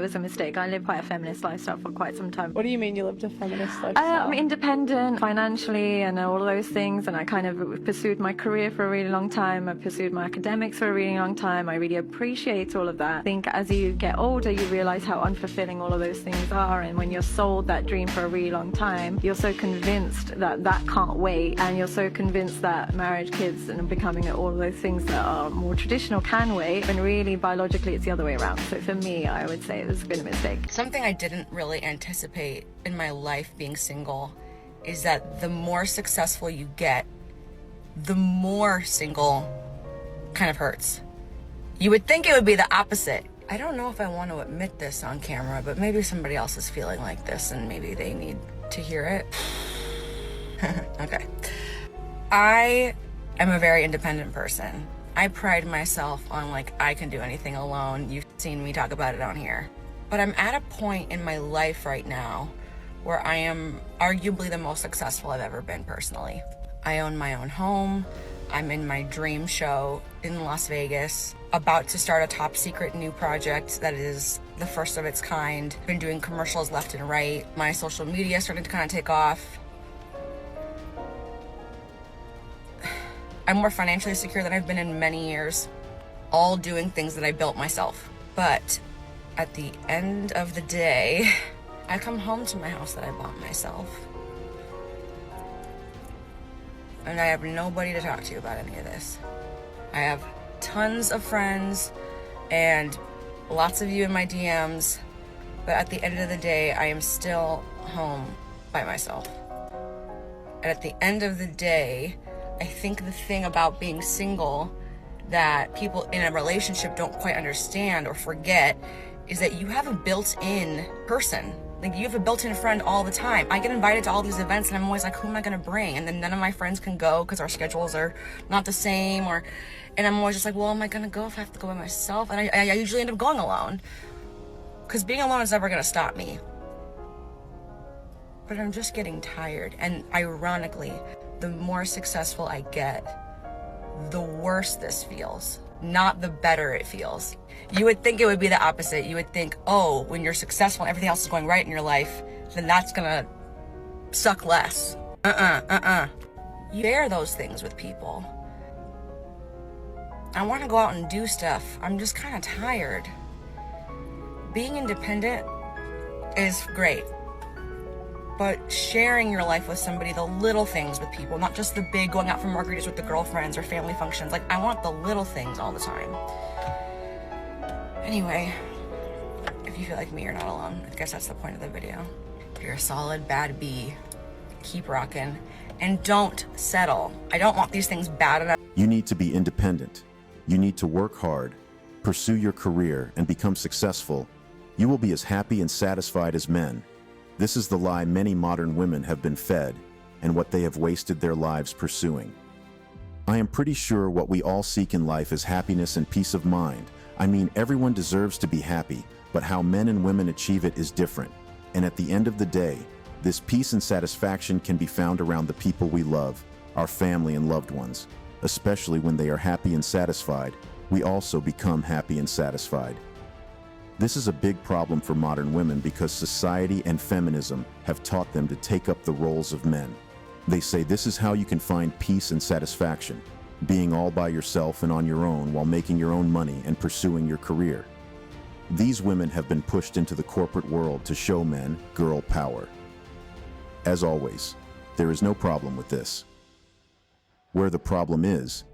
It was a mistake. I lived quite a feminist lifestyle for quite some time. What do you mean you lived a feminist lifestyle? I'm independent financially and all of those things, and I kind of pursued my career for a really long time. I pursued my academics for a really long time. I really appreciate all of that. I think as you get older, you realize how unfulfilling all of those things are, and when you're sold that dream for a really long time, you're so convinced that that can't wait, and you're so convinced that marriage, kids, and becoming all of those things that are more traditional can wait, and really biologically it's the other way around. So for me, I would say it's been a mistake. Something I didn't really anticipate in my life being single is that the more successful you get, the more single kind of hurts. You would think it would be the opposite. I don't know if I want to admit this on camera, but maybe somebody else is feeling like this and maybe they need to hear it. Okay. I am a very independent person. I pride myself on I can do anything alone. You've seen me talk about it on here. But I'm at a point in my life right now where I am arguably the most successful I've ever been personally. I own my own home. I'm in my dream show in Las Vegas, about to start a top secret new project that is the first of its kind. Been doing commercials left and right. My social media is starting to kind of take off. I'm more financially secure than I've been in many years, all doing things that I built myself. But at the end of the day, I come home to my house that I bought myself. And I have nobody to talk to about any of this. I have tons of friends and lots of you in my DMs, but at the end of the day, I am still home by myself. And at the end of the day, I think the thing about being single that people in a relationship don't quite understand or forget is that you have a built-in person. You have a built-in friend all the time. I get invited to all these events and I'm always like, who am I gonna bring? And then none of my friends can go because our schedules are not the same, and I'm always just like, well, am I gonna go if I have to go by myself? And I usually end up going alone because being alone is never gonna stop me. But I'm just getting tired. And ironically, the more successful I get, the worse this feels, not the better it feels. You would think it would be the opposite. You would think, oh, when you're successful and everything else is going right in your life, then that's gonna suck less. You share those things with people. I wanna go out and do stuff. I'm just kinda tired. Being independent is great, but sharing your life with somebody, the little things with people, not just the big going out for margaritas with the girlfriends or family functions. I want the little things all the time. Anyway, if you feel like me, you're not alone. I guess that's the point of the video. You're a solid bad bee. Keep rocking. And don't settle. I don't want these things bad enough. You need to be independent. You need to work hard, pursue your career, and become successful. You will be as happy and satisfied as men. This is the lie many modern women have been fed, and what they have wasted their lives pursuing. I am pretty sure what we all seek in life is happiness and peace of mind. I mean, everyone deserves to be happy, but how men and women achieve it is different. And at the end of the day, this peace and satisfaction can be found around the people we love, our family and loved ones. Especially when they are happy and satisfied, we also become happy and satisfied. This is a big problem for modern women because society and feminism have taught them to take up the roles of men. They say this is how you can find peace and satisfaction, being all by yourself and on your own while making your own money and pursuing your career. These women have been pushed into the corporate world to show men girl power. As always, there is no problem with this. Where the problem is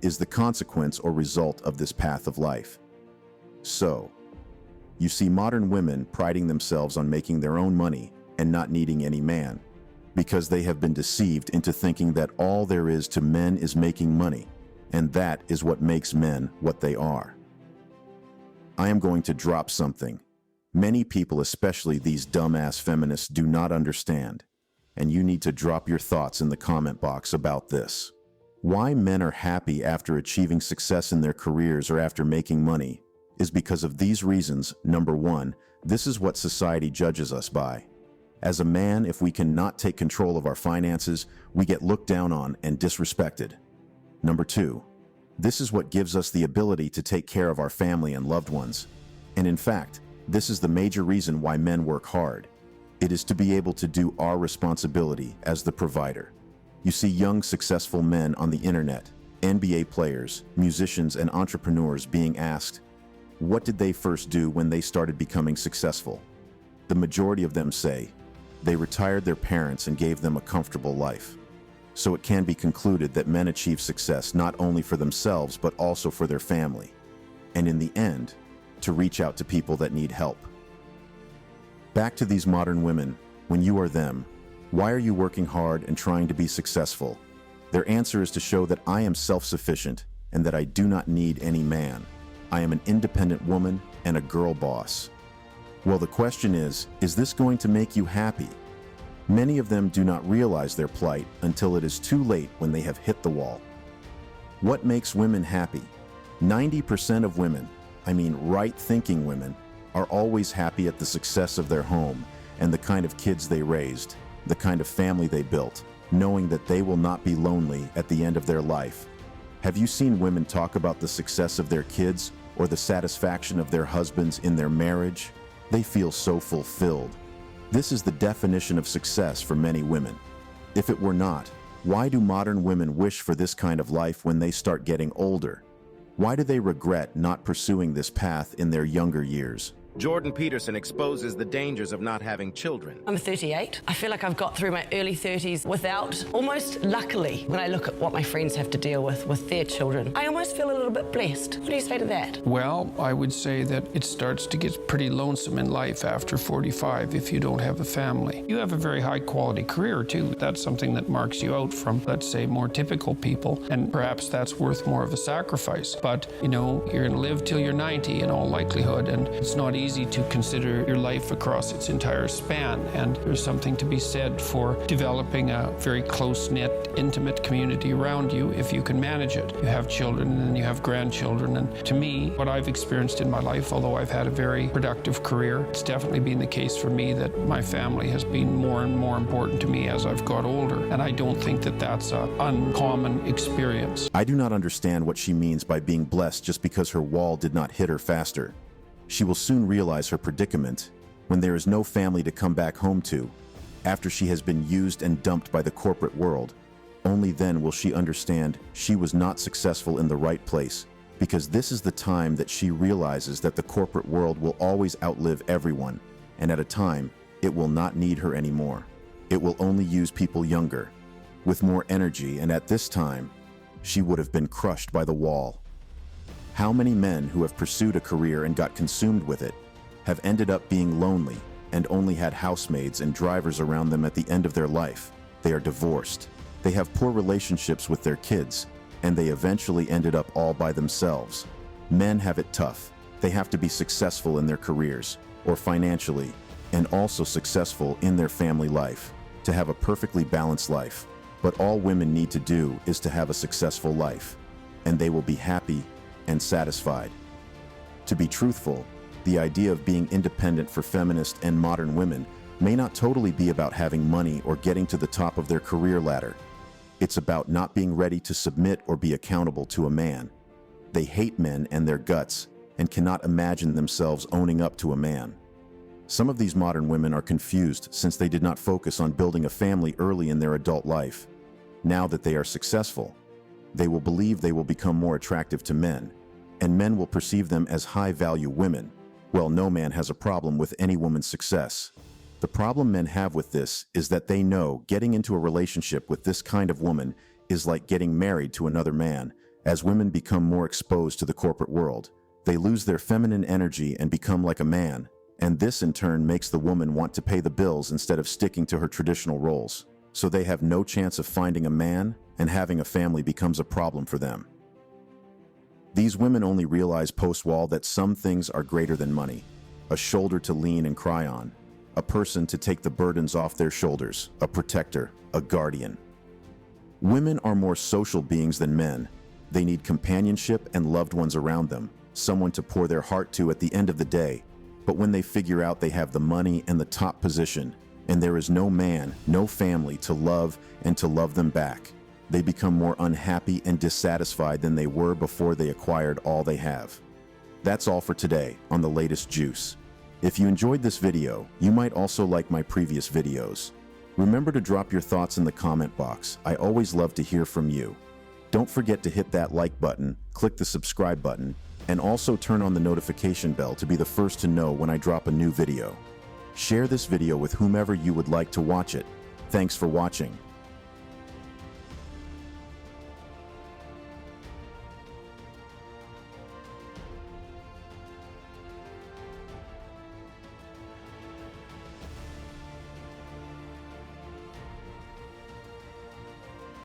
the consequence or result of this path of life. So, you see modern women priding themselves on making their own money and not needing any man, because they have been deceived into thinking that all there is to men is making money, and that is what makes men what they are. I am going to drop something. Many people, especially these dumbass feminists, do not understand, and you need to drop your thoughts in the comment box about this. Why men are happy after achieving success in their careers or after making money is because of these reasons. Number one, this is what society judges us by. As a man, if we cannot take control of our finances, we get looked down on and disrespected. Number two, this is what gives us the ability to take care of our family and loved ones. And in fact, This is the major reason why men work hard. It is to be able to do our responsibility as the provider. You see young, successful men on the internet, NBA players, musicians, and entrepreneurs being asked, what did they first do when they started becoming successful? The majority of them say, they retired their parents and gave them a comfortable life. So it can be concluded that men achieve success not only for themselves, but also for their family. And in the end, to reach out to people that need help. Back to these modern women, when you are them, why are you working hard and trying to be successful? Their answer is to show that I am self-sufficient and that I do not need any man. I am an independent woman and a girl boss. Well, the question is this going to make you happy? Many of them do not realize their plight until it is too late when they have hit the wall. What makes women happy? 90% of women, I mean right-thinking women, are always happy at the success of their home and the kind of kids they raised, the kind of family they built, knowing that they will not be lonely at the end of their life. Have you seen women talk about the success of their kids or the satisfaction of their husbands in their marriage? They feel so fulfilled. This is the definition of success for many women. If it were not, why do modern women wish for this kind of life when they start getting older? Why do they regret not pursuing this path in their younger years? Jordan Peterson exposes the dangers of not having children. I'm 38. I feel like I've got through my early 30s without, almost luckily, when I look at what my friends have to deal with their children. I almost feel a little bit blessed. What do you say to that? Well, I would say that it starts to get pretty lonesome in life after 45 if you don't have a family. You have a very high quality career too. That's something that marks you out from, let's say, more typical people, and perhaps that's worth more of a sacrifice. But, you know, you're gonna live till you're 90 in all likelihood, and it's not easy to consider your life across its entire span, and there's something to be said for developing a very close-knit, intimate community around you if you can manage it. You have children and then you have grandchildren, and to me, what I've experienced in my life, although I've had a very productive career, it's definitely been the case for me that my family has been more and more important to me as I've got older, and I don't think that that's an uncommon experience. I do not understand what she means by being blessed just because her wall did not hit her faster. She will soon realize her predicament when there is no family to come back home to, after she has been used and dumped by the corporate world. Only then will she understand she was not successful in the right place, because this is the time that she realizes that the corporate world will always outlive everyone, and at a time, it will not need her anymore. It will only use people younger, with more energy, and at this time, she would have been crushed by the wall. How many men who have pursued a career and got consumed with it have ended up being lonely and only had housemaids and drivers around them at the end of their life? They are divorced. They have poor relationships with their kids, and they eventually ended up all by themselves. Men have it tough. They have to be successful in their careers or financially, and also successful in their family life to have a perfectly balanced life. But all women need to do is to have a successful life, and they will be happy and satisfied. To be truthful, the idea of being independent for feminist and modern women may not totally be about having money or getting to the top of their career ladder. It's about not being ready to submit or be accountable to a man. They hate men and their guts and cannot imagine themselves owning up to a man. Some of these modern women are confused since they did not focus on building a family early in their adult life. Now that they are successful, they will believe they will become more attractive to men, and men will perceive them as high-value women. Well, no man has a problem with any woman's success. The problem men have with this is that they know getting into a relationship with this kind of woman is like getting married to another man. As women become more exposed to the corporate world, they lose their feminine energy and become like a man, and this in turn makes the woman want to pay the bills instead of sticking to her traditional roles. So they have no chance of finding a man, and having a family becomes a problem for them. These women only realize post-wall that some things are greater than money: a shoulder to lean and cry on, a person to take the burdens off their shoulders, a protector, a guardian. Women are more social beings than men. They need companionship and loved ones around them, someone to pour their heart to at the end of the day. But when they figure out they have the money and the top position, and there is no man, no family to love and to love them back, they become more unhappy and dissatisfied than they were before they acquired all they have. That's all for today on The Latest Juice. If you enjoyed this video, you might also like my previous videos. Remember to drop your thoughts in the comment box. I always love to hear from you. Don't forget to hit that like button, click the subscribe button, and also turn on the notification bell to be the first to know when I drop a new video. Share this video with whomever you would like to watch it. Thanks for watching.